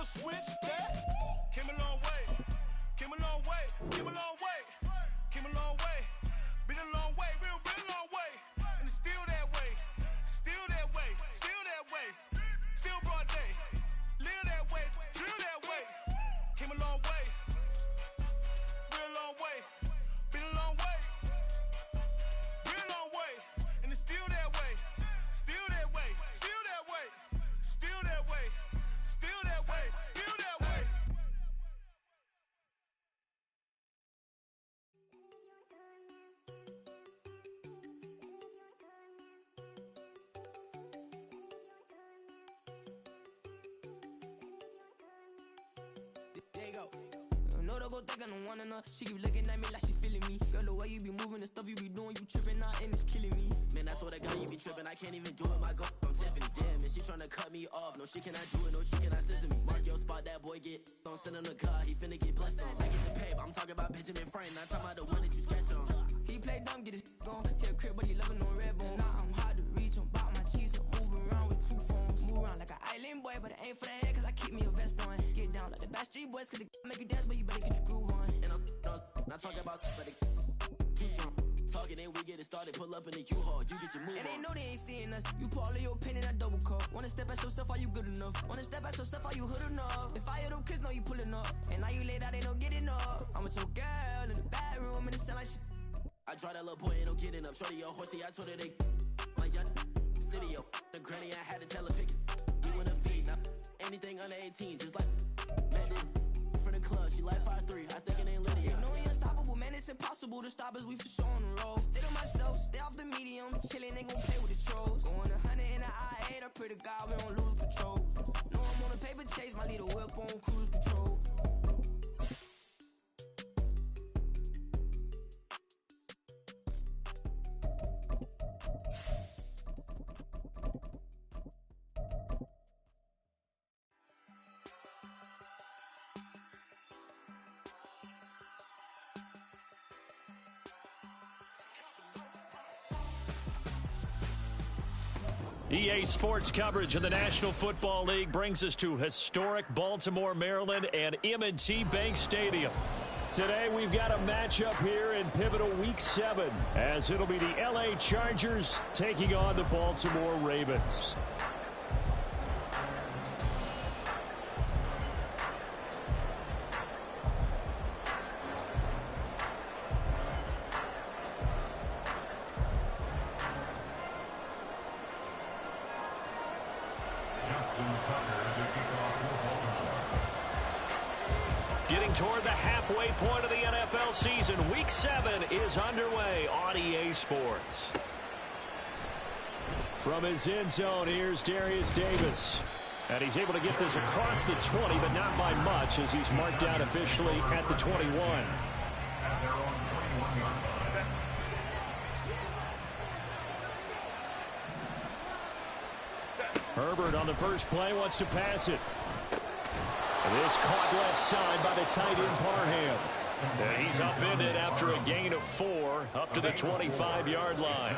switch that. Came a long way. Came a long way. Came a long way. Came a long way. Been a long way. Real long way. And it's still that way. Still that way. Still that way. Still broad day. Live that way. Drill that way. Came a long way. Real long way. Been a long way. Real long way. And it's still that way. Still that way. Still that way. Still that way. Still that way. Still that way. There you go. No, don't go think I don't wanna know. She keep looking at me like she feeling me. Girl, the way you be moving, the stuff you be doing, you tripping out and it's killing me. Man, I swear to God, you be tripping. I can't even do it. My girl, I'm Tiffany. Damn, and she tryna cut me off. No, she cannot do it. No, she cannot scissor me. Mark your spot, that boy get on. Send him to God. He finna get blessed on. I get the pay, but I'm talking about Benjamin Frank. Not talking about the one that you sketch on. He play dumb, get his gone. Hit a crib, but he loving on red bone. Now I'm hard to reach. I'm bout my cheese. I'm moving around with two phones. Move around like an island boy, but it ain't for the head, cause I keep me a vest on. Get down like the Backstreet Boys, cause it make you dance, but you better get your groove on. And I'm not talking about but too strong. Talking and we get it started. Pull up in the U-Haul. You get your move And they on. know they ain't seeing us. You put all of your pen in that double cup. Wanna step at yourself, are you good enough? Wanna step at yourself, are you hood enough? If I hear them kids, know you pulling up. And now you laid out, they don't get enough. I'm with your girl in the bedroom, and it sound like shit. I draw that little boy, ain't no getting up. Shorty, your horsey, I told her they my young city, yo. The granny, I had to tell her pick it. You in the feed, now anything under 18, just like met this from the club. She like 5'3", I think it ain't Lydia. You know we unstoppable, man, it's impossible to stop us, we for sure on the road. Stay to myself, stay off the medium, chillin', ain't gon' play with the trolls. Going 100 in the I-8, I pray to God we don't lose control. No, I'm on a paper chase, my little whip on cruise control. EA Sports coverage of the National Football League brings us to historic Baltimore, Maryland, and M&T Bank Stadium. Today, we've got a matchup here in pivotal Week 7, as it'll be the LA Chargers taking on the Baltimore Ravens. Getting toward the halfway point of the NFL season, Week 7 is underway on EA Sports. From his end zone, here's Darius Davis. And he's able to get this across the 20, but not by much, as he's marked down officially at the 21. Herbert on the first play wants to pass it. This caught left side by the tight end Parham. He's upended after a gain of 4 up to the 25-yard line.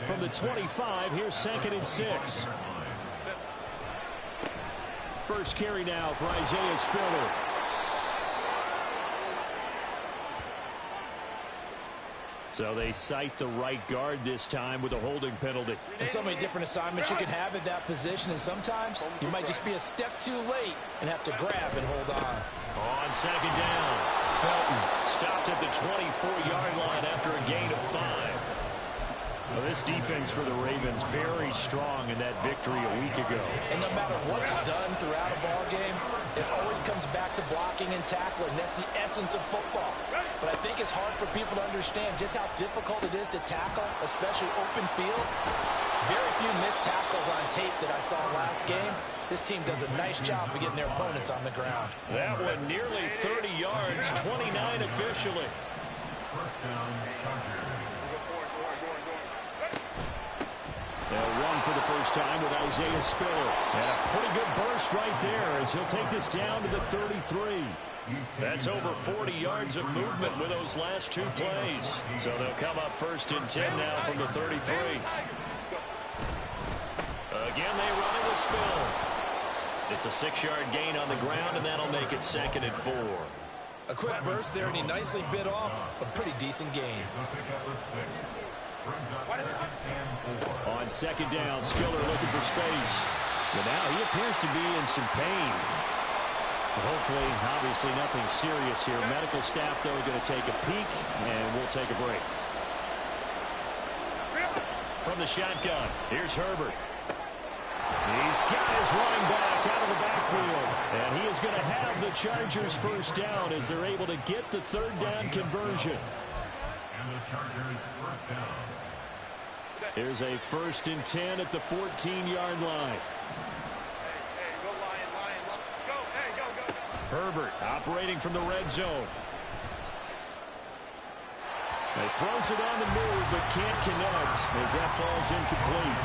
From the 25, here's 2nd and 6. First carry now for Isaiah Spiller. So they cite the right guard this time with a holding penalty. And so many different assignments you can have at that position, and sometimes you might just be a step too late and have to grab and hold on. On 2nd down, Felton stopped at the 24-yard line after a gain of 5. Well, this defense for the Ravens very strong in that victory a week ago. And no matter what's done throughout a ball game, it always comes back to blocking and tackling. That's the essence of football. But I think it's hard for people to understand just how difficult it is to tackle, especially open field. Very few missed tackles on tape that I saw last game. This team does a nice job of getting their opponents on the ground. That one nearly 30 yards, 29 officially. First down, Chargers. They'll run for the first time with Isaiah Spiller. And a pretty good burst right there as he'll take this down to the 33. That's over 40 yards of movement with those last 2 plays. So they'll come up 1st and 10 now from the 33. Again, they run it with Spiller. It's a 6-yard gain on the ground, and that'll make it 2nd and 4. A quick burst there, and he nicely bit off a pretty decent gain. On 2nd down, Spiller looking for space. But now he appears to be in some pain. Hopefully, obviously nothing serious here. Medical staff, though, going to take a peek, and we'll take a break. From the shotgun, here's Herbert. He's got his running back out of the backfield. And he is going to have the Chargers first down as they're able to get the 3rd down conversion. And the Chargers first down. Here's a 1st and 10 at the 14-yard line. Herbert operating from the red zone. He throws it on the move, but can't connect as that falls incomplete.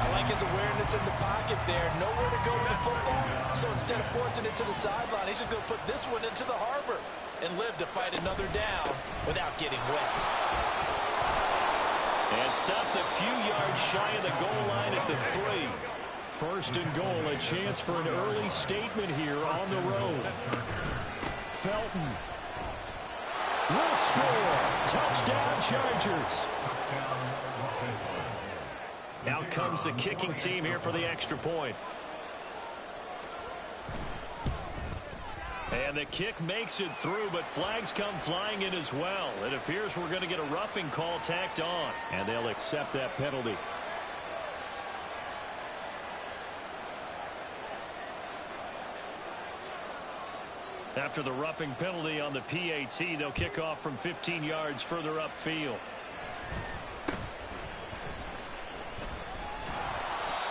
I like his awareness in the pocket there. Nowhere to go with the football, so instead of forcing it to the sideline, he's just going to put this one into the harbor and live to fight another down without getting wet. And stopped a few yards shy of the goal line at the 3. 1st and goal, a chance for an early statement here on the road. Felton will score. Touchdown, Chargers. Out comes the kicking team here for the extra point. And the kick makes it through, but flags come flying in as well. It appears we're going to get a roughing call tacked on, and they'll accept that penalty. After the roughing penalty on the PAT, they'll kick off from 15 yards further upfield.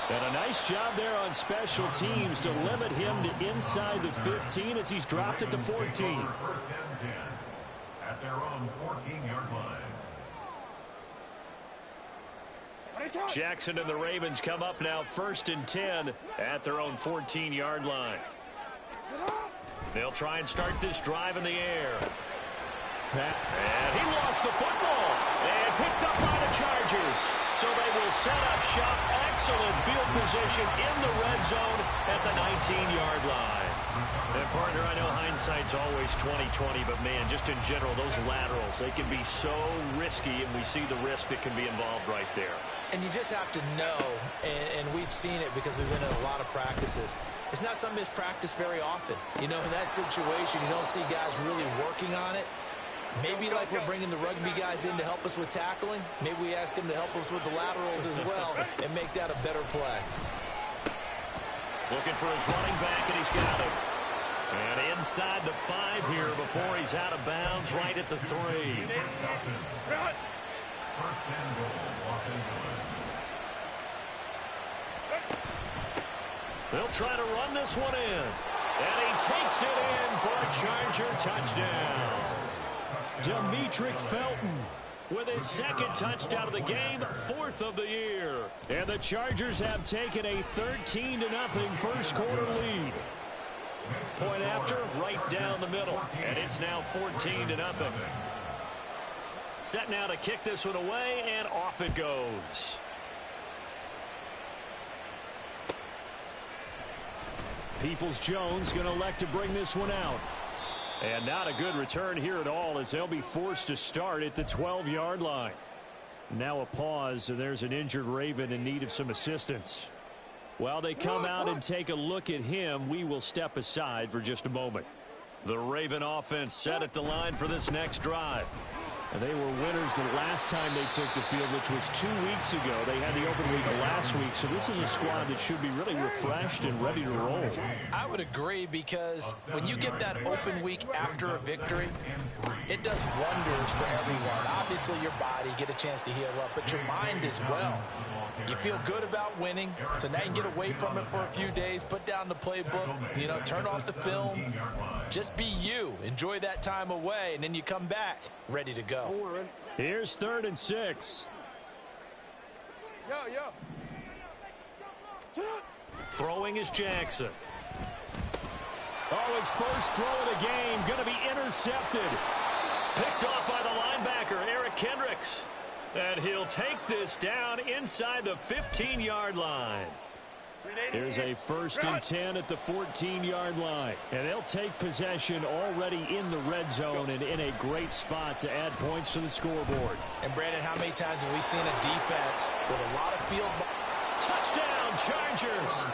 And a nice job there on special teams to limit him to inside the 15 as he's dropped at the 14. 1st and 10 at their own 14-yard line. Jackson and the Ravens come up now 1st and 10 at their own 14-yard line. They'll try and start this drive in the air. And he lost the football. And picked up by the Chargers. So they will set up shop. Excellent field position in the red zone at the 19-yard line. And partner, I know hindsight's always 20/20, but man, just in general, those laterals, they can be so risky, and we see the risk that can be involved right there. And you just have to know, and we've seen it because we've been in a lot of practices. It's not something that's practiced very often. You know, in that situation, you don't see guys really working on it. Maybe like we're bringing the rugby guys in to help us with tackling. Maybe we ask them to help us with the laterals as well and make that a better play. Looking for his running back, and he's got it. And inside the 5 here before he's out of bounds, right at the 3. 1st and goal, Los Angeles. They'll try to run this one in. And he takes it in for a Charger touchdown. Demetric Felton with his 2nd touchdown of the game, 4th of the year. And the Chargers have taken a 13-0 first quarter lead. Point after, right down the middle. And it's now 14-0. Set now to kick this one away, and off it goes. Peoples-Jones going to elect to bring this one out. And not a good return here at all as they'll be forced to start at the 12-yard line. Now a pause, and there's an injured Raven in need of some assistance. While they come out and take a look at him, we will step aside for just a moment. The Raven offense set at the line for this next drive. And they were winners the last time they took the field, which was 2 weeks ago. They had the open week last week, so this is a squad that should be really refreshed and ready to roll. I would agree, because when you get that open week after a victory, it does wonders for everyone. Obviously, your body, get a chance to heal up, but your mind as well. You feel good about winning, so now you can get away from it for a few days, put down the playbook, you know, turn off the film, just be you. Enjoy that time away, and then you come back ready to go. Here's 3rd and 6. Throwing is Jackson. Oh, his first throw of the game going to be intercepted. Picked off by the linebacker, Eric Kendricks. And he'll take this down inside the 15-yard line. Here's a 1st and 10 at the 14-yard line. And they'll take possession already in the red zone and in a great spot to add points to the scoreboard. And, Brandon, how many times have we seen a defense with a lot of field... Touchdown, Chargers!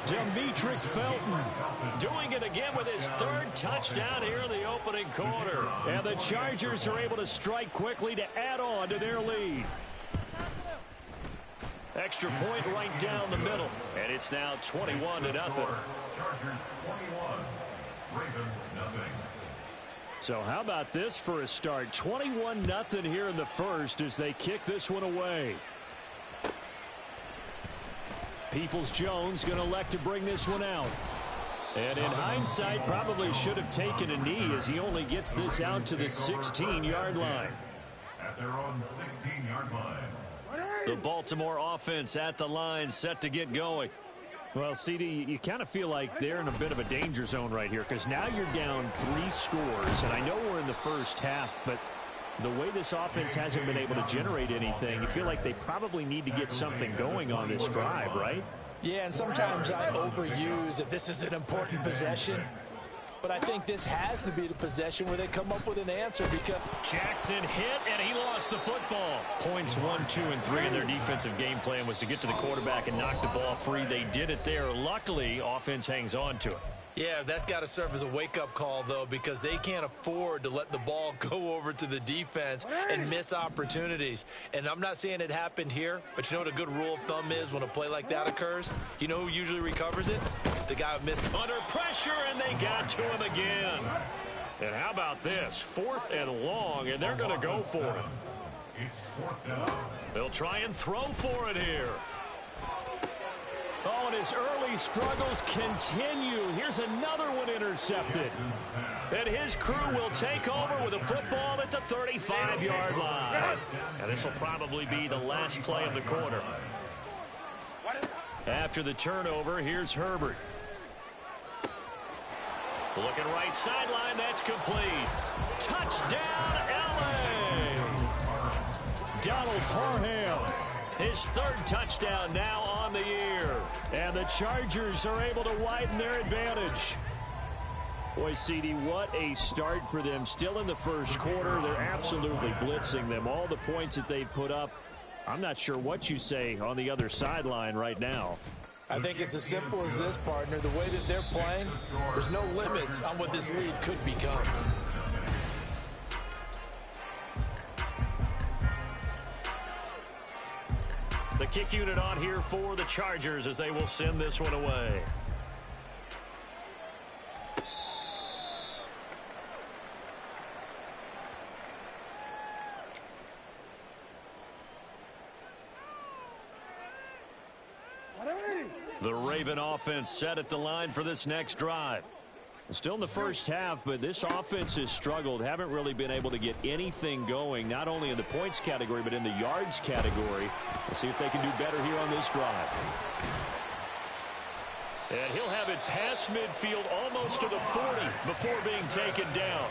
Demetric Felton doing it again with his 3rd touchdown here in the opening quarter. And the Chargers are able to strike quickly to add on to their lead. Extra point right down the middle. And it's now 21-0. Chargers 21, Ravens nothing. So how about this for a start? 21-0 here in the first as they kick this one away. Peoples-Jones going to elect to bring this one out. And in hindsight, probably should have taken a knee as he only gets this out to the 16-yard line. At their own 16-yard line. The Baltimore offense at the line set to get going. Well, CD, you kind of feel like they're in a bit of a danger zone right here because now you're down 3 scores. And I know we're in the first half, but the way this offense hasn't been able to generate anything, you feel like they probably need to get something going on this drive, right? Yeah, and sometimes I overuse that this is an important possession. But I think this has to be the possession where they come up with an answer because Jackson hit, and he lost the football. Points 1, 2, and 3 in their defensive game plan was to get to the quarterback and knock the ball free. They did it there. Luckily, offense hangs on to it. Yeah, that's got to serve as a wake-up call, though, because they can't afford to let the ball go over to the defense and miss opportunities. And I'm not saying it happened here, but you know what a good rule of thumb is when a play like that occurs? You know who usually recovers it? The guy who missed. Under pressure, and they got to him again. And how about this? 4th and long, and they're going to go for it. It's 4th down. They'll try and throw for it here. Oh, and his early struggles continue. Here's another one intercepted. And his crew will take over with a football at the 35-yard line. And this will probably be the last play of the quarter. After the turnover, here's Herbert. Looking right sideline, that's complete. Touchdown, L.A. Donald Parham. His 3rd touchdown now on the year. And the Chargers are able to widen their advantage. Boy, CD, what a start for them. Still in the first quarter, they're absolutely blitzing them. All the points that they put up, I'm not sure what you say on the other sideline right now. I think it's as simple as this, partner. The way that they're playing, there's no limits on what this lead could become. The kick unit on here for the Chargers as they will send this one away. The Raven offense set at the line for this next drive. Still in the first half, but this offense has struggled. Haven't really been able to get anything going, not only in the points category, but in the yards category. We'll see if they can do better here on this drive. And he'll have it past midfield almost to the 40 before being taken down.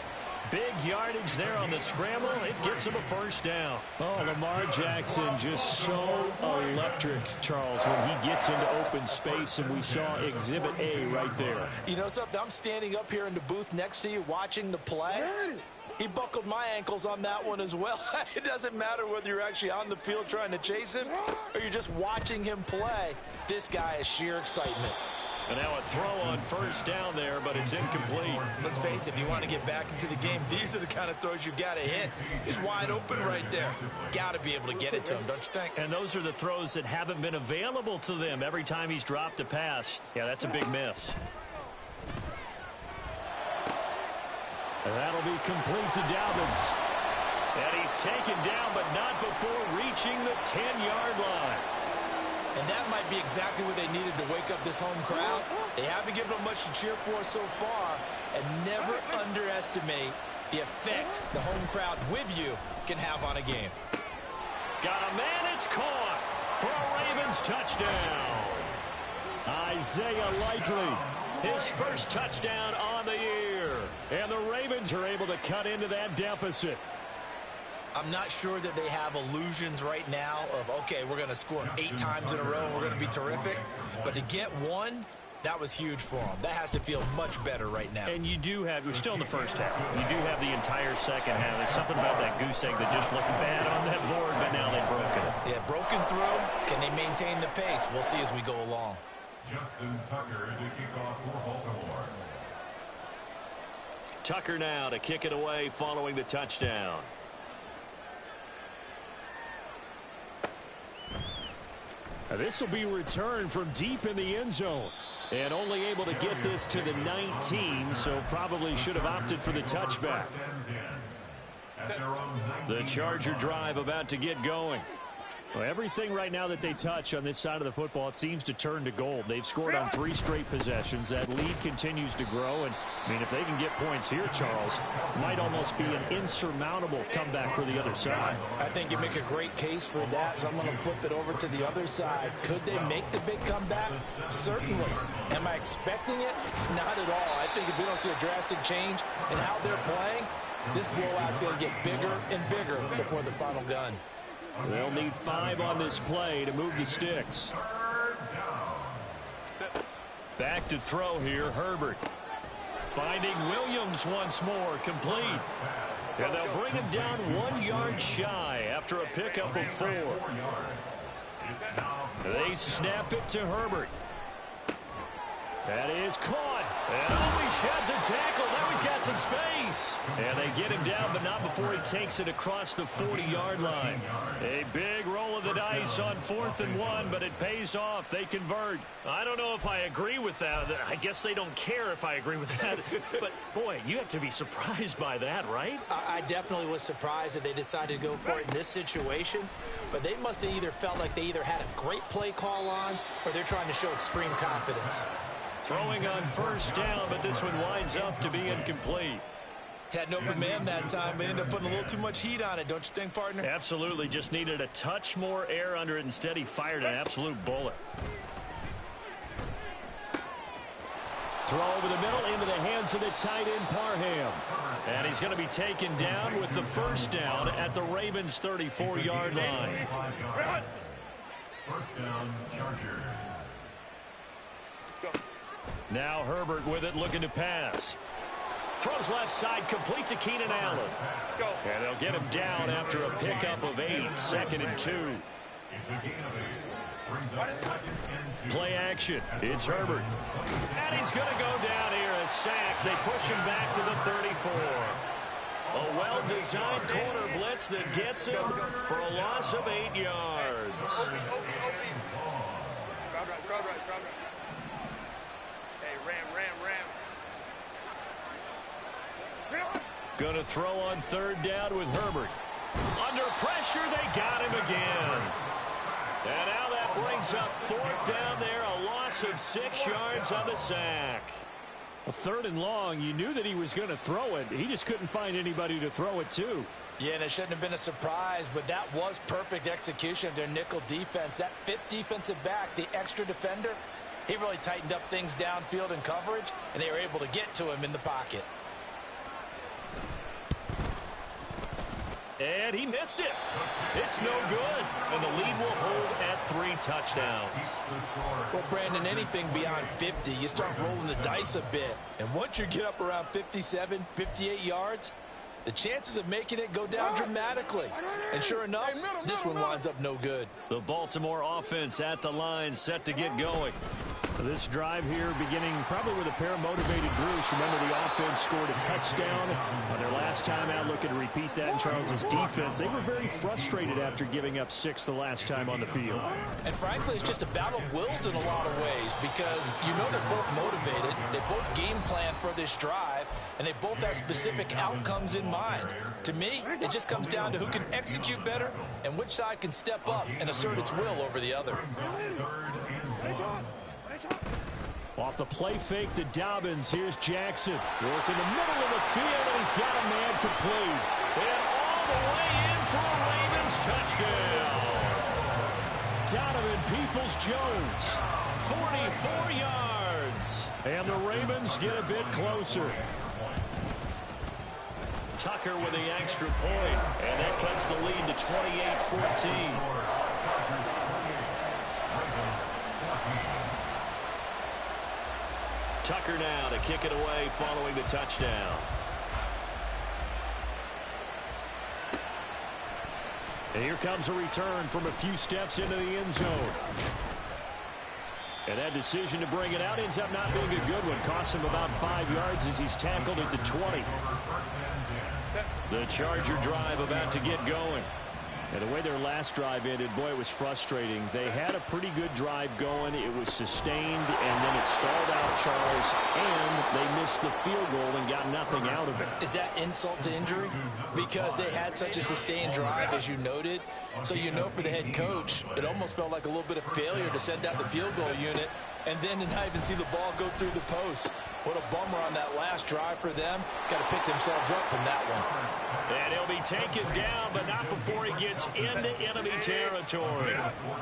Big yardage there on the scramble. It gets him a 1st down. Oh, Lamar Jackson just so electric, Charles, when he gets into open space, and we saw Exhibit A right there. You know something? I'm standing up here in the booth next to you watching the play. He buckled my ankles on that one as well. It doesn't matter whether you're actually on the field trying to chase him or you're just watching him play. This guy is sheer excitement. And now a throw on 1st down there, but it's incomplete. Let's face it, if you want to get back into the game, these are the kind of throws you got to hit. He's wide open right there. Got to be able to get it to him, don't you think? And those are the throws that haven't been available to them every time he's dropped a pass. Yeah, that's a big miss. And that'll be complete to Dobbins. And he's taken down, but not before reaching the 10-yard line. And that might be exactly what they needed to wake up this home crowd. They haven't given them much to cheer for so far. And never underestimate the effect the home crowd with you can have on a game. Got a man, it's caught for a Ravens touchdown. Isaiah Likely, his 1st touchdown on the year. And the Ravens are able to cut into that deficit. I'm not sure that they have illusions right now of, okay, we're going to score 8 times in a row and we're going to be terrific. But to get one, that was huge for them. That has to feel much better right now. And you do have, we're still in the first half. You do have the entire second half. There's something about that goose egg that just looked bad on that board, but now they've broken it. Yeah, broken through. Can they maintain the pace? We'll see as we go along. Justin Tucker to kick off for Baltimore. Tucker now to kick it away following the touchdown. This will be returned from deep in the end zone. And only able to get this to the 19, so probably should have opted for the touchback. The Charger drive about to get going. Well, everything right now that they touch on this side of the football, it seems to turn to gold. They've scored on 3 straight possessions. That lead continues to grow. And, I mean, if they can get points here, Charles, it might almost be an insurmountable comeback for the other side. I think you make a great case for that, so I'm going to flip it over to the other side. Could they make the big comeback? Certainly. Am I expecting it? Not at all. I think if we don't see a drastic change in how they're playing, this blowout's going to get bigger and bigger before the final gun. They'll need 5 on this play to move the sticks. Back to throw here, Herbert. Finding Williams once more, complete. And they'll bring him down 1 yard shy after a pickup of 4. They snap it to Herbert. That is caught. And he sheds a tackle. Now he's got some space. And they get him down, but not before he takes it across the 40-yard line. A big roll of the dice on 4th and 1, but it pays off. They convert. I don't know if I agree with that. I guess they don't care if I agree with that. But, boy, you have to be surprised by that, right? I definitely was surprised that they decided to go for it in this situation. But they must have either felt like they either had a great play call on or they're trying to show extreme confidence. Throwing on 1st down, but this one winds up to be incomplete. Had an open man that time, but ended up putting a little too much heat on it, don't you think, partner? Absolutely. Just needed a touch more air under it. Instead, he fired an absolute bullet. Throw over the middle into the hands of the tight end, Parham. And he's going to be taken down with the 1st down at the Ravens' 34-yard line. 1st down, Chargers. Now Herbert with it, looking to pass. Throws left side, complete to Keenan Allen. And they'll get him down after a pickup of 8, 2nd and 2. Play action. It's Herbert. And he's going to go down here, a sack. They push him back to the 34. A well-designed corner blitz that gets him for a loss of 8 yards. Going to throw on 3rd down with Herbert. Under pressure, they got him again. And now that brings up 4th down there, a loss of 6 yards on the sack. A 3rd and long, you knew that he was going to throw it. He just couldn't find anybody to throw it to. Yeah, and it shouldn't have been a surprise, but that was perfect execution of their nickel defense. That 5th defensive back, the extra defender, he really tightened up things downfield in coverage, and they were able to get to him in the pocket. And he missed it. It's no good. And the lead will hold at 3 touchdowns. Well, Brandon, anything beyond 50, you start rolling the dice a bit. And once you get up around 57, 58 yards, the chances of making it go down dramatically. And sure enough, this one winds up no good. The Baltimore offense at the line, set to get going. This drive here beginning probably with a pair of motivated groups. Remember, the offense scored a touchdown on their last time out. Looking to repeat that in Charles's defense. They were very frustrated after giving up 6 the last time on the field. And frankly, it's just a battle of wills in a lot of ways because you know they're both motivated. They both game plan for this drive, and they both have specific outcomes in mind. To me, it just comes down to who can execute better and which side can step up and assert its will over the other. Off the play fake to Dobbins. Here's Jackson. Work in the middle of the field, and he's got a man complete. And all the way in for a Ravens touchdown. Donovan Peoples-Jones, 44 yards. And the Ravens get a bit closer. Tucker with the extra point, and that cuts the lead to 28-14. Tucker now to kick it away following the touchdown. And here comes a return from a few steps into the end zone. And that decision to bring it out ends up not being a good one. Costs him about 5 yards as he's tackled at the 20. The Charger drive about to get going. And the way their last drive ended, boy, it was frustrating. They had a pretty good drive going. It was sustained, and then it stalled out, Charles, and they missed the field goal and got nothing out of it. Is that insult to injury? Because they had such a sustained drive, as you noted. So you know for the head coach, it almost felt like a little bit of failure to send out the field goal unit and then to not even see the ball go through the post. What a bummer on that last drive for them. Got to pick themselves up from that one. And he'll be taken down, but not before he gets into enemy territory.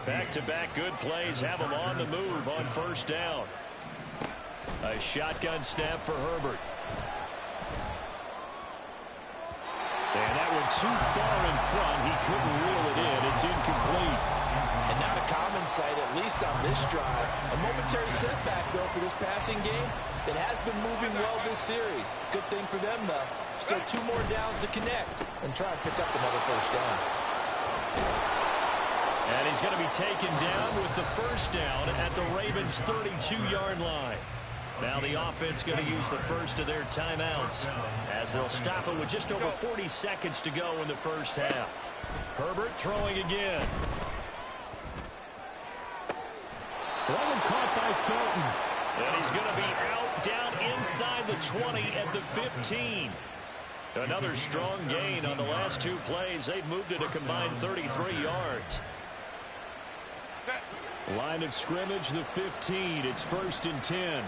Back-to-back good plays have him on the move on first down. A shotgun snap for Herbert. And that one too far in front. He couldn't reel it in. It's incomplete. And not a common sight, at least on this drive. A momentary setback, though, for this passing game that has been moving well this series. Good thing for them, though. Still 2 more downs to connect and try and pick up another first down. And he's going to be taken down with the first down at the Ravens' 32-yard line. Now the offense going to use the first of their timeouts as they'll stop it with just over 40 seconds to go in the first half. Herbert throwing again. That one caught by Felton. And he's going to be out down inside the 20 at the 15. Another strong gain on the last 2 plays. They've moved it a combined 33 yards. Line of scrimmage, the 15. It's 1st and 10.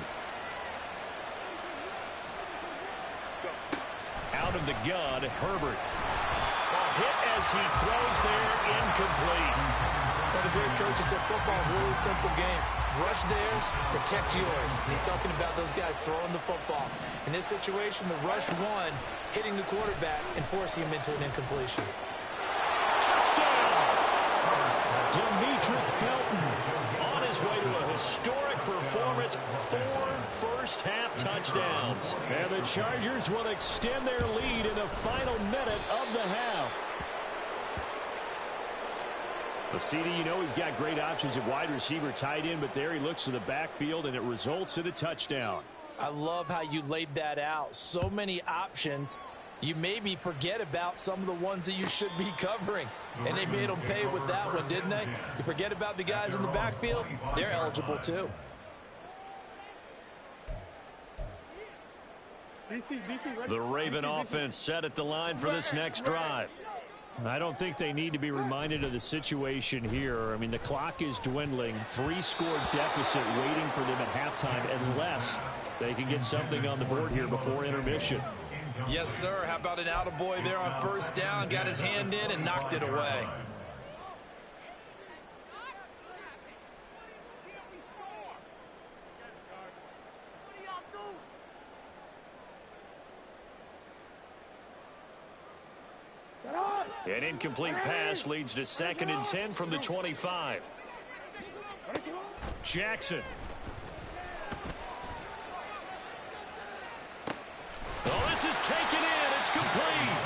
Out of the gun, Herbert. A hit as he throws there, incomplete. One of the great coaches said football is really a simple game. Rush theirs, protect yours. And he's talking about those guys throwing the football. In this situation, the rush one, hitting the quarterback and forcing him into an incompletion. Touchdown! Demetric Felton on his way to a historic performance. 4 first-half touchdowns. And the Chargers will extend their lead in the final minute of the half. The CD, you know he's got great options at wide receiver, tight end, but there he looks to the backfield, and it results in a touchdown. I love how you laid that out. So many options. You maybe forget about some of the ones that you should be covering. And they made them pay with that one, didn't they? You forget about the guys in the backfield, they're eligible too. The Raven offense set at the line for this next drive. I don't think they need to be reminded of the situation here. I mean, the clock is dwindling. 3-score deficit waiting for them at halftime unless they can get something on the board here before intermission. Yes, sir. How about an attaboy there on first down? Got his hand in and knocked it away. An incomplete pass leads to 2nd and 10 from the 25. Jackson. Oh, this is taken in. It's complete.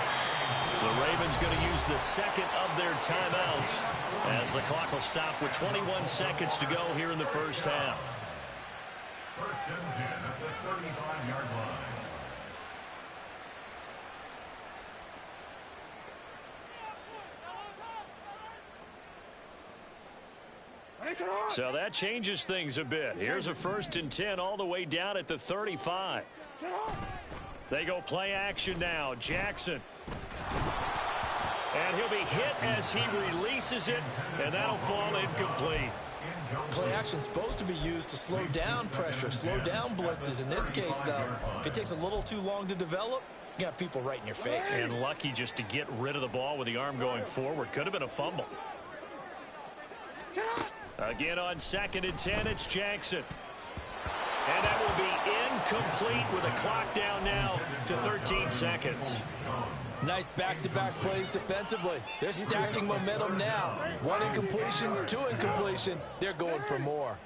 The Ravens going to use the 2nd of their timeouts as the clock will stop with 21 seconds to go here in the first half. 1st and 10 at the 35-yard line. So that changes things a bit. Here's a 1st and 10 all the way down at the 35. They go play action now. Jackson. And he'll be hit as he releases it, and that'll fall incomplete. Play action's supposed to be used to slow down pressure, slow down blitzes. In this case, though, if it takes a little too long to develop, you got people right in your face. And lucky just to get rid of the ball with the arm going forward. Could have been a fumble. Again on 2nd and 10, it's Jackson. And that will be incomplete with a clock down now to 13 seconds. Nice back-to-back plays defensively. They're stacking momentum now. 1 incompletion, 2 incompletion. They're going for more.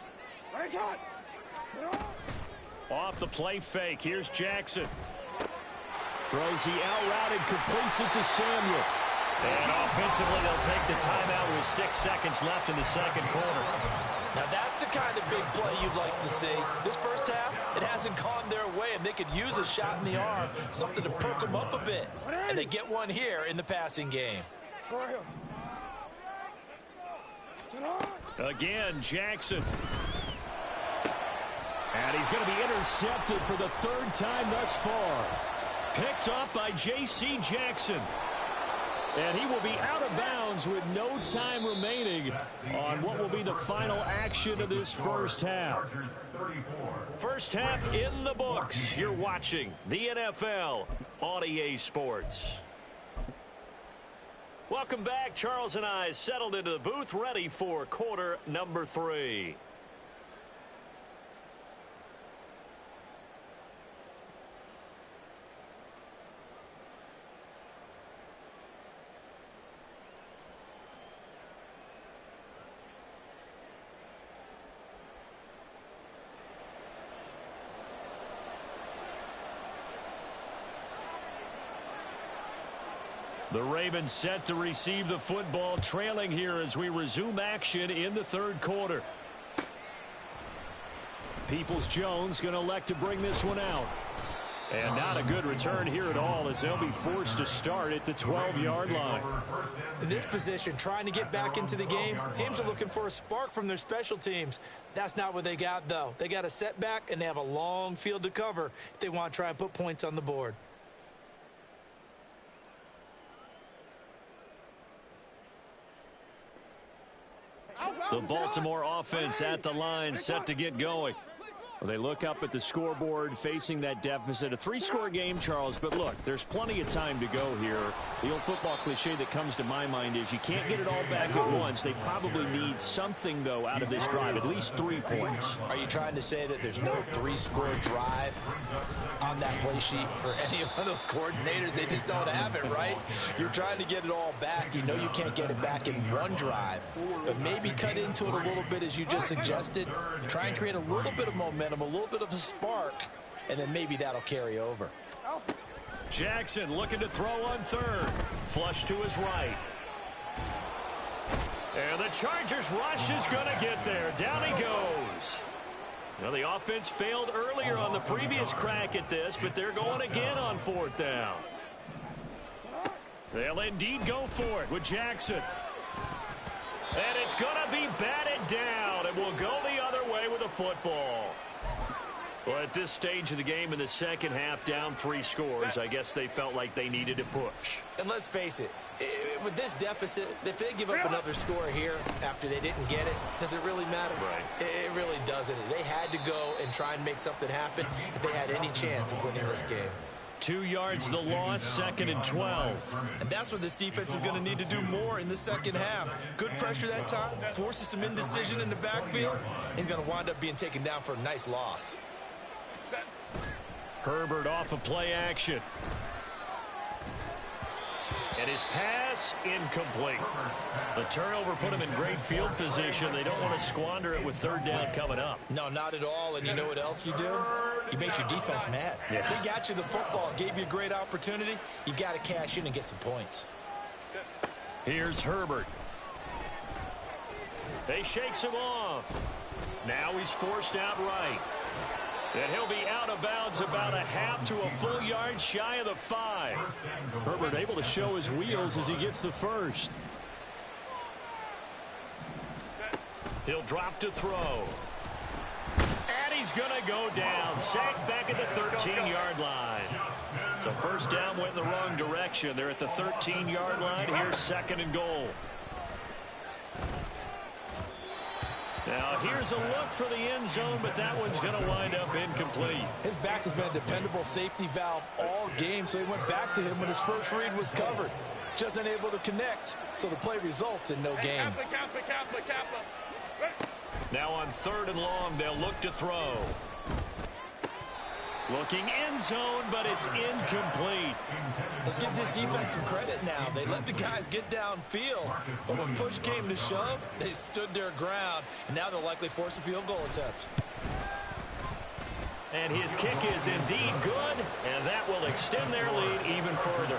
Off the play fake. Here's Jackson. Throws the out route and completes it to Samuel. And offensively, they'll take the timeout with 6 seconds left in the second quarter. Now that's the kind of big play you'd like to see. This first half, it hasn't gone their way, and they could use a shot in the arm, something to perk them up a bit. And they get one here in the passing game. Again, Jackson. And he's going to be intercepted for the 3rd time thus far. Picked up by J.C. Jackson. And he will be out of bounds with no time remaining on what will be the final action of this first half. First half in the books. You're watching the NFL on EA Sports. Welcome back. Charles and I settled into the booth, ready for quarter number 3. The Ravens set to receive the football, trailing here as we resume action in the 3rd quarter. Peoples-Jones going to elect to bring this one out. And not a good return here at all as they'll be forced to start at the 12-yard line. In this position, trying to get back into the game, teams are looking for a spark from their special teams. That's not what they got, though. They got a setback, and they have a long field to cover if they want to try and put points on the board. The Baltimore offense at the line, set to get going. Well, they look up at the scoreboard facing that deficit. A 3-score game, Charles, but look, there's plenty of time to go here. The old football cliche that comes to my mind is you can't get it all back at once. They probably need something, though, out of this drive, at least 3 points. Are you trying to say that there's no 3-score drive on that play sheet for any of those coordinators? They just don't have it, right? You're trying to get it all back. You know you can't get it back in one drive, but maybe cut into it a little bit as you just suggested. Try and create a little bit of momentum, a little bit of a spark, and then maybe that'll carry over. Jackson looking to throw on 3rd. Flush to his right. And the Chargers rush is going to get there. Down he goes. Now the offense failed earlier on the previous crack at this, but they're going again on 4th down. They'll indeed go for it with Jackson. And it's going to be batted down, and we'll go the other way with the football. Well, at this stage of the game in the second half, down 3 scores, I guess they felt like they needed to push. And let's face it, with this deficit, if they give up another score here after they didn't get it, does it really matter? Right. It really doesn't. They had to go and try and make something happen if they had any chance of winning this game. 2 yards the loss, 2nd and 12. And that's what this defense is going to need to do more in the second half. Good pressure that time, forces some indecision in the backfield. He's going to wind up being taken down for a nice loss. Herbert off of play action. And his pass incomplete. The turnover put him in great field position. They don't want to squander it with 3rd down coming up. No, not at all. And you know what else you do? You make your defense mad. Yeah. They got you the football, gave you a great opportunity. You got to cash in and get some points. Here's Herbert. They shakes him off. Now he's forced out right. And he'll be out of bounds about a half to a full yard shy of the 5. Herbert able to show his wheels as he gets the first. He'll drop to throw. And he's going to go down. Sacked back at the 13-yard line. So first down went in the wrong direction. They're at the 13-yard line. Here's 2nd and goal. Now, here's a look for the end zone, but that one's going to wind up incomplete. His back has been a dependable safety valve all game, so he went back to him when his first read was covered. Just unable to connect, so the play results in no gain. Now on 3rd and long, they'll look to throw. Looking end zone, but it's incomplete. Let's give this defense some credit now. They let the guys get downfield, but when push came to shove, they stood their ground, and now they'll likely force a field goal attempt. And his kick is indeed good, and that will extend their lead even further.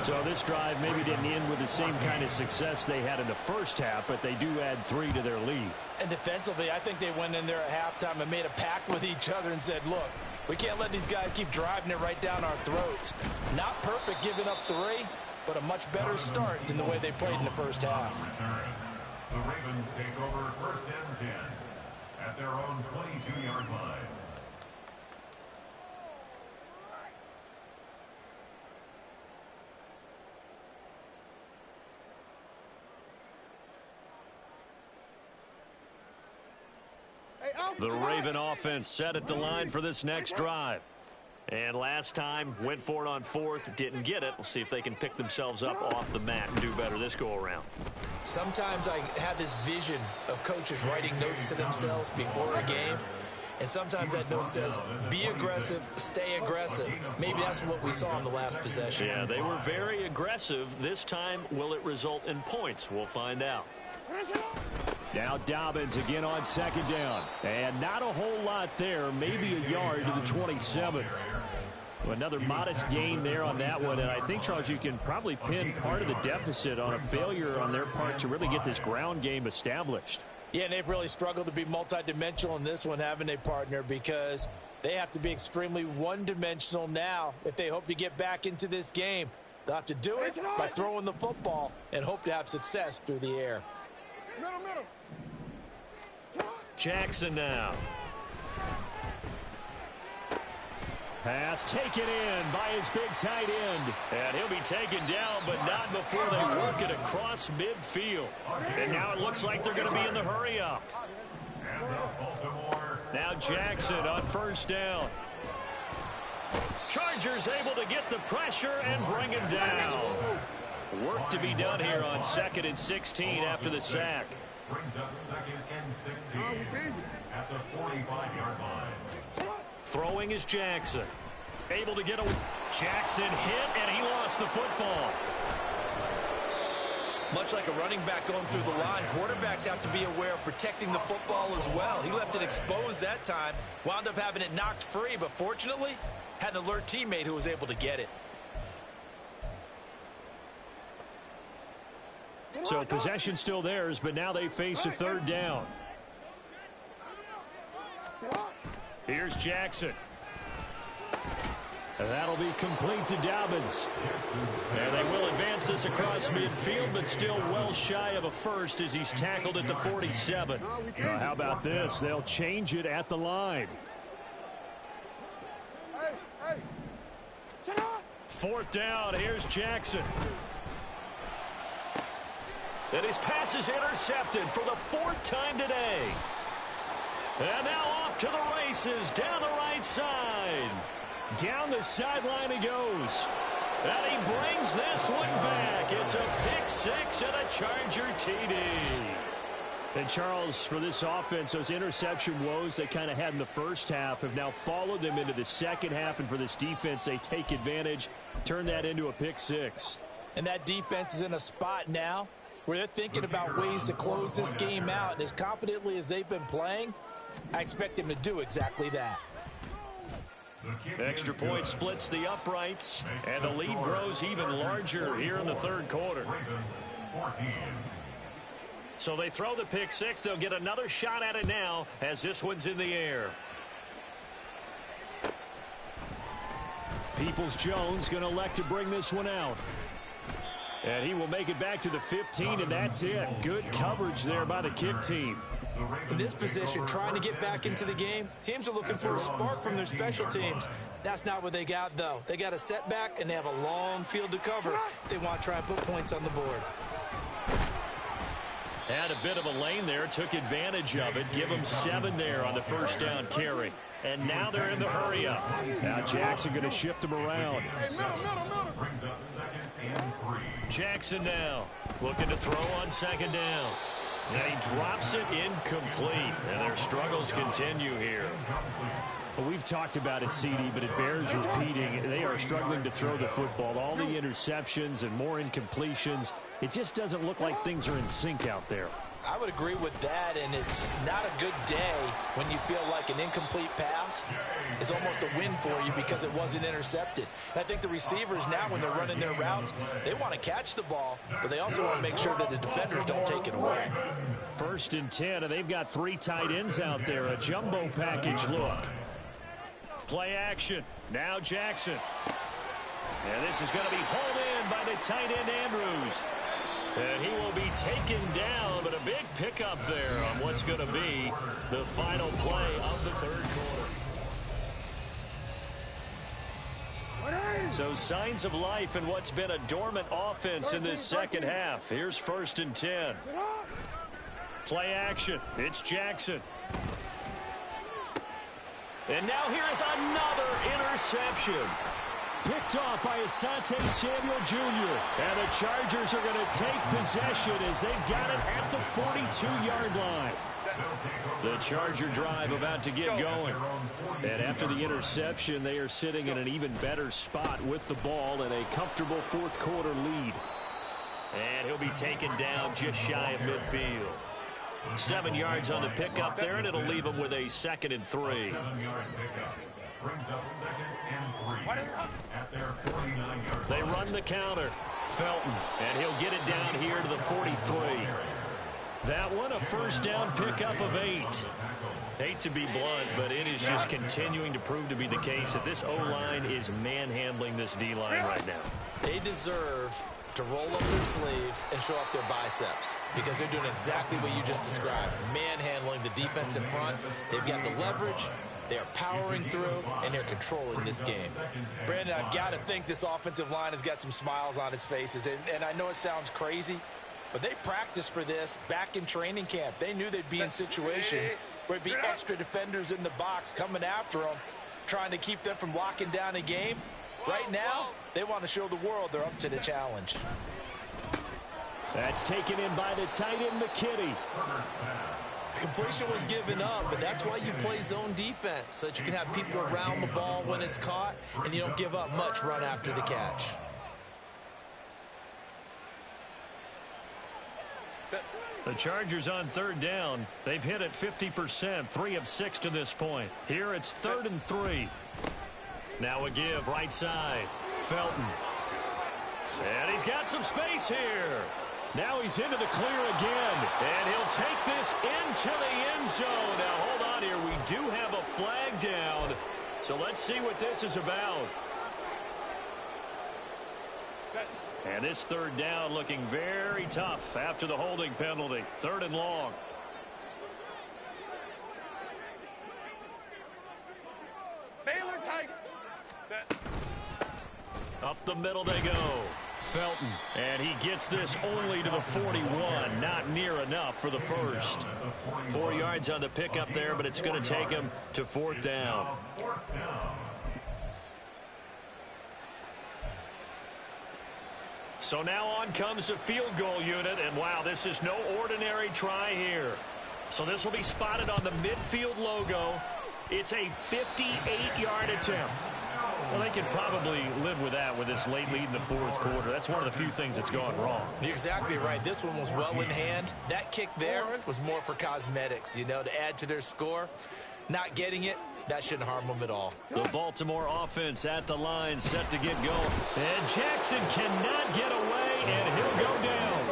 So this drive maybe didn't end with the same kind of success they had in the first half, but they do add 3 to their lead. And defensively, I think they went in there at halftime and made a pact with each other and said, look, we can't let these guys keep driving it right down our throats. Not perfect giving up 3, but a much better start than the way they played in the first half. The Ravens take over 1st and 10 at their own 22-yard line. The Raven offense set at the line for this next drive. And last time, went for it on 4th, didn't get it. We'll see if they can pick themselves up off the mat and do better this go-around. Sometimes I have this vision of coaches writing notes to themselves before a game. And sometimes that note says, be aggressive, stay aggressive. Maybe that's what we saw in the last possession. Yeah, they were very aggressive. This time, will it result in points? We'll find out. Now Dobbins again on 2nd down. And not a whole lot there. Maybe a yard to the 27. Another modest gain there on that one. And I think, Charles, you can probably pin part of the deficit on a failure on their part to really get this ground game established. Yeah, and they've really struggled to be multidimensional in this one, haven't they, partner? Because they have to be extremely one-dimensional now if they hope to get back into this game. They'll have to do it by throwing the football and hope to have success through the air. Jackson now. Pass taken in by his big tight end. And he'll be taken down, but not before they work it across midfield. And now it looks like they're going to be in the hurry up. Now Jackson on 1st down. Chargers able to get the pressure and bring him down. Work to be done here on 2nd and 16 after the sack. Brings up 2nd and 16 at the 45-yard line. Throwing is Jackson. Able to get a... Jackson hit, and he lost the football. Much like a running back going through the line, quarterbacks have to be aware of protecting the football as well. He left it exposed that time, wound up having it knocked free, but fortunately, had an alert teammate who was able to get it. So possession still theirs, but now they face a 3rd down. Here's Jackson. And that'll be complete to Dobbins. And they will advance this across midfield, but still well shy of a first as he's tackled at the 47. How about this? They'll change it at the line. 4th down. Here's Jackson. And his pass is intercepted for the 4th time today. And now off to the races down the right side. Down the sideline he goes. And he brings this one back. It's a pick 6 and a Charger TD. And Charles, for this offense, those interception woes they kind of had in the first half have now followed them into the second half. And for this defense, they take advantage, turn that into a pick 6. And that defense is in a spot now where they're thinking about ways to close this game out. And as confidently as they've been playing, I expect them to do exactly that. Extra point splits the uprights, and the lead grows even larger here in the 3rd quarter. So they throw the pick 6. They'll get another shot at it now as this one's in the air. Peoples-Jones going to elect to bring this one out. And he will make it back to the 15, and that's it. Good coverage there by the kick team. In this position, trying to get back into the game, teams are looking for a spark from their special teams. That's not what they got, though. They got a setback, and they have a long field to cover if they want to try and put points on the board. Had a bit of a lane there, took advantage of it. Give them 7 there on the 1st down carry. And now they're in the hurry up. Now Jackson going to shift them around. Brings up 2nd and 3. Jackson now looking to throw on 2nd down. And he drops it incomplete. And their struggles continue here. Well, we've talked about it, CD, but it bears repeating. They are struggling to throw the football. All the interceptions and more incompletions. It just doesn't look like things are in sync out there. I would agree with that, and it's not a good day when you feel like an incomplete pass is almost a win for you because it wasn't intercepted. And I think the receivers now, when they're running their routes, they want to catch the ball, but they also want to make sure that the defenders don't take it away. 1st and 10, and they've got 3 tight ends out there. A jumbo package look. Play action. Now Jackson. And this is going to be hauled in by the tight end Andrews. And he will be taken down, but a big pickup there on what's going to be the final play of the 3rd quarter. So signs of life in what's been a dormant offense in this 2nd half. Here's 1st and 10. Play action. It's Jackson. And now here is another interception. Picked off by Asante Samuel Jr. And the Chargers are going to take possession as they've got it at the 42-yard line. The Charger drive about to get going. And after the interception, they are sitting in an even better spot with the ball and a comfortable 4th quarter lead. And he'll be taken down just shy of midfield. 7 yards on the pickup there, and it'll leave him with a 2nd and 3. 7-yard pickup. Brings up 2nd and 3 at their 49-yard. They run the counter. Felton, and he'll get it down here to the 43. That one a 1st down pickup of 8. Hate to be blunt, but it is just continuing to prove to be the case that this O-line is manhandling this D-line right now. They deserve to roll up their sleeves and show up their biceps because they're doing exactly what you just described, manhandling the defensive front. They've got the leverage. They're powering through, and they're controlling this game. Brandon, I've got to think this offensive line has got some smiles on its faces. And I know it sounds crazy, but they practiced for this back in training camp. They knew they'd be in situations where it'd be extra defenders in the box coming after them, trying to keep them from locking down a game. Right now, they want to show the world they're up to the challenge. That's taken in by the tight end, McKinney. Completion was given up, but that's why you play zone defense, so that you can have people around the ball when it's caught, and you don't give up much run after the catch. The Chargers on 3rd down. They've hit it 50%, 3 of 6 to this point. Here it's 3rd and 3. Now a give, right side. Felton. And he's got some space here. Now he's into the clear again, and he'll take this into the end zone. Now, hold on here. We do have a flag down, so let's see what this is about. And this 3rd down looking very tough after the holding penalty. 3rd and long. Up the middle they go. Felton, and he gets this only to the 41. Not near enough for the 1st. 4 yards on the pickup there, but it's going to take him to 4th down. So now on comes the field goal unit, and wow, this is no ordinary try here. So this will be spotted on the midfield logo. It's a 58-yard attempt. Well, they could probably live with that with this late lead in the 4th quarter. That's one of the few things that's gone wrong. You're exactly right. This one was well in hand. That kick there was more for cosmetics, to add to their score. Not getting it, that shouldn't harm them at all. The Baltimore offense at the line, set to get going. And Jackson cannot get away, and he'll go down.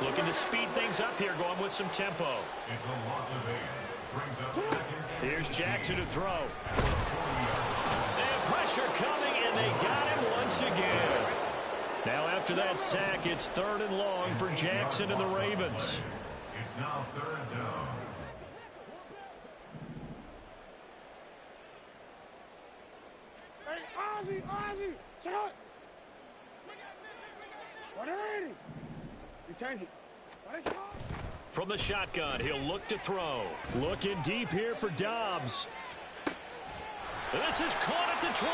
Looking to speed things up here, going with some tempo. It's a loss of 8. Brings up 2nd. Here's Jackson to throw. And pressure coming, and they got him once again. Now after that sack, it's 3rd and long for Jackson and the Ravens. It's now 3rd down. Hey, Ozzy, shut up. What are you? You change it. What is it? From the shotgun, he'll look to throw. Looking deep here for Dobbs. This is caught at the 20.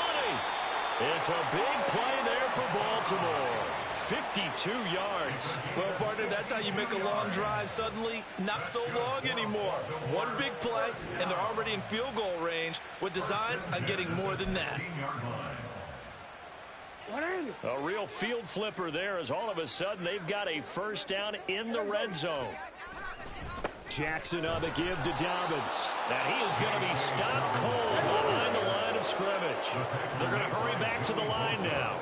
It's a big play there for Baltimore. 52 yards. Well, partner, that's how you make a long drive suddenly not so long anymore. One big play, and they're already in field goal range with designs on getting more than that. A real field flipper there as all of a sudden they've got a first down in the red zone. Jackson on the give to Dobbins. And he is going to be stopped cold behind the line of scrimmage. They're going to hurry back to the line now.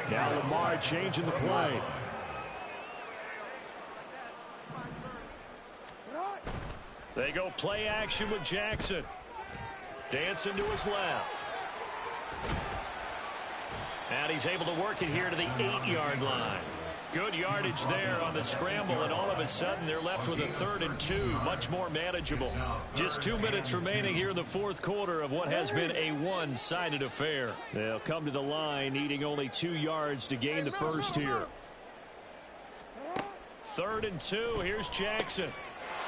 Now Lamar changing the play. They go play action with Jackson. Dancing to his left. And he's able to work it here to the 8-yard line. Good yardage there on the scramble, and all of a sudden they're left with a 3rd and 2, much more manageable. Just 2 minutes remaining here in the fourth quarter of what has been a one-sided affair. They'll come to the line needing only 2 yards to gain the first here. 3rd and 2, here's Jackson.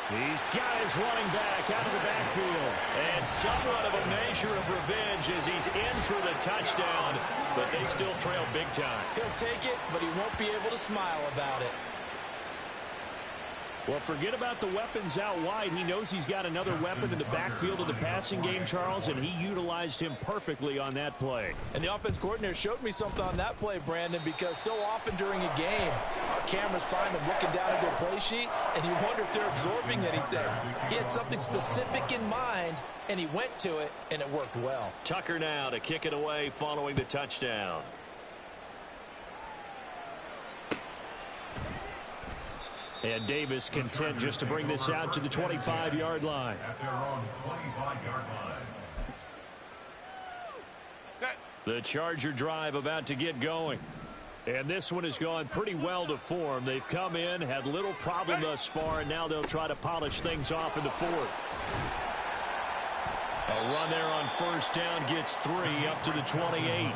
He's got his running back out of the backfield. And somewhat of a measure of revenge as he's in for the touchdown. But they still trail big time. He'll take it, but he won't be able to smile about it. Well, forget about the weapons out wide. He knows he's got another weapon in the backfield of the passing game, Charles, and he utilized him perfectly on that play. And the offense coordinator showed me something on that play, Brandon, because so often during a game, our cameras find them looking down at their play sheets, and you wonder if they're absorbing anything. He had something specific in mind, and he went to it, and it worked well. Tucker now to kick it away following the touchdown. And Davis content just to bring this out to the 25-yard line. At their own 25-yard line. The Charger drive about to get going. And this one has gone pretty well to form. They've come in, had little problem thus far, and now they'll try to polish things off in the fourth. A run there on first down gets 3 up to the 28.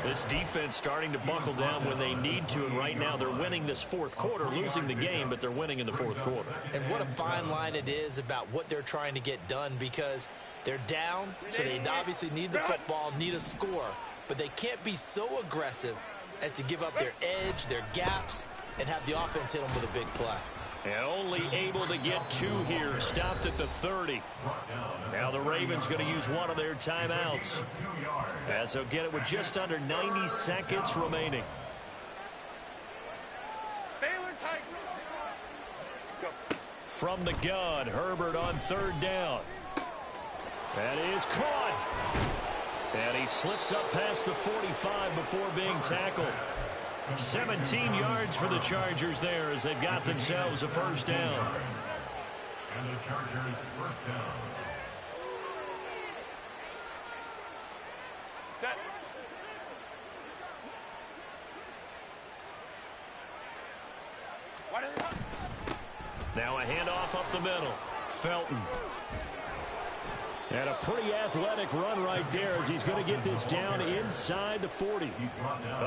This defense starting to buckle down when they need to, and right now they're winning this fourth quarter, losing the game, but they're winning in the fourth quarter. And what a fine line it is about what they're trying to get done, because they're down, so they obviously need the football, need a score, but they can't be so aggressive as to give up their edge, their gaps, and have the offense hit them with a big play. And only able to get 2 here, stopped at the 30. Now the Ravens going to use one of their timeouts, as they'll get it with just under 90 seconds remaining. From the gun, Herbert on 3rd down. That is caught. And he slips up past the 45 before being tackled. 17 yards for the Chargers there as they've got themselves a first down. And the Chargers first down. Set. Now a handoff up the middle. Felton. And a pretty athletic run right there as he's going to get this down inside the 40.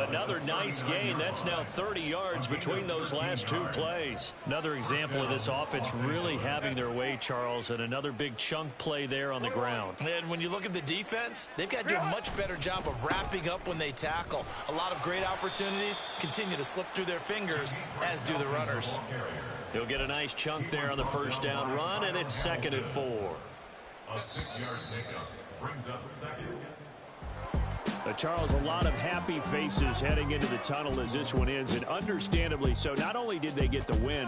Another nice gain. That's now 30 yards between those last 2 plays. Another example of this offense really having their way, Charles, and another big chunk play there on the ground. And when you look at the defense, they've got to do a much better job of wrapping up when they tackle. A lot of great opportunities continue to slip through their fingers, as do the runners. He'll get a nice chunk there on the first down run, and it's 2nd and 4. A 6-yard pickup brings up 2nd. Charles, a lot of happy faces heading into the tunnel as this one ends, and understandably so. Not only did they get the win,